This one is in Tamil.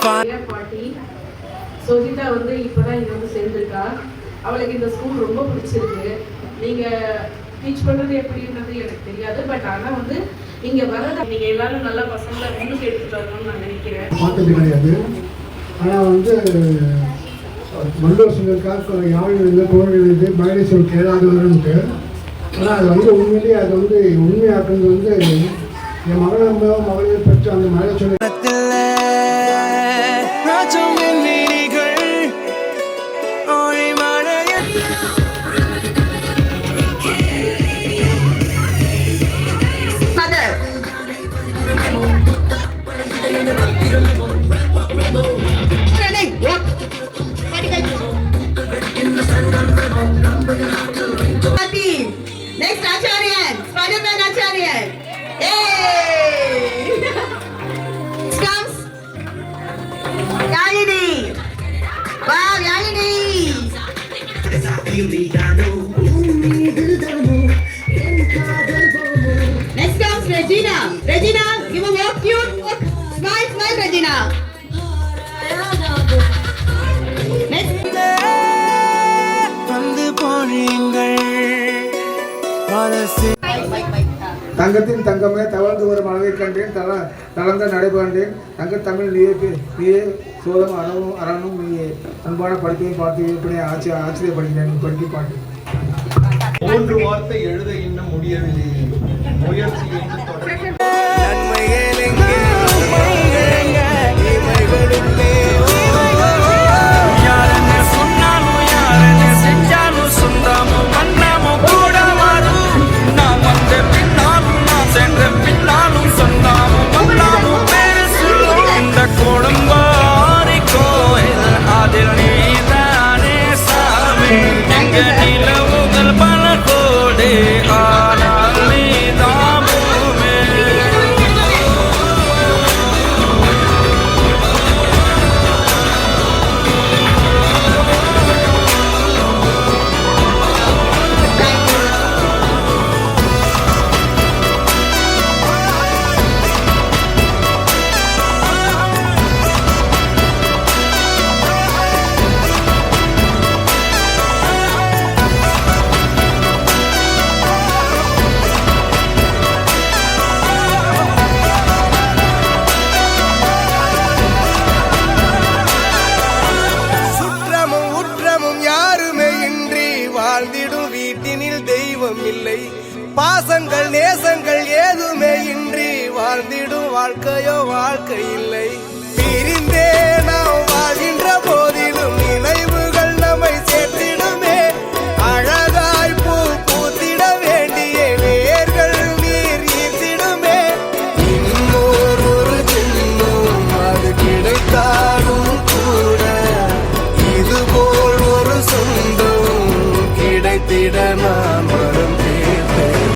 பாட்டி சோஜிதா வந்து இப்பதான் இங்க வந்து சேர்ந்திருக்கா. அவளுக்கு இந்த ஸ்கூல் ரொம்ப பிடிச்சிருக்கு. நீங்க டீச் பண்றது எப்படின்றது எனக்கு தெரியாது. பட் ஆனா வந்து இங்க வரது நீங்க எல்லாரும் நல்ல பசங்களை முன்னுக்கு எடுத்துட்டு வரணும்னு நான் நினைக்கிறேன். பார்த்தது கிடையாது. ஆனால் வந்து வள்ளுவர் சொல்லியிருக்காக யாழிலிருந்து தோல்வியிலிருந்து மகளிர் சொல் கேளாதவருன்ட்டு. ஆனால் அது வந்து உண்மையிலேயே அது வந்து உண்மையாக்குறது வந்து என் மகளிர் பெற்ற அந்த மகளிர் சொல்லி Next Acharyan, Spider-Man Acharyan. Comes Yalini. Wow, Yalini. Next comes Regina. Regina, give a walk cute. Smile, smile, Regina. Next. தங்கத்தின் தங்கமே தவழ்ந்து வரும் அளவை கண்டேன் தளர்ந்த நடைபெற்றேன் தங்க தமிழ் நீயே சோதம் அரணும் நீயே அன்பான படிப்பையும் பார்த்து எப்படி ஆச்சரியப்படுகிறேன் படிக்க பாட்டு. 3 வார்த்தை எழுத இன்னும் முடியவில்லை. முயற்சி இல்லை. பாசங்கள் நேசங்கள் ஏதுமே இன்றி வாழ்ந்திடும் வாழ்க்கையோ வாழ்க்கை இல்லை. பிரிந்தே நாம் வாழ்கின்ற போது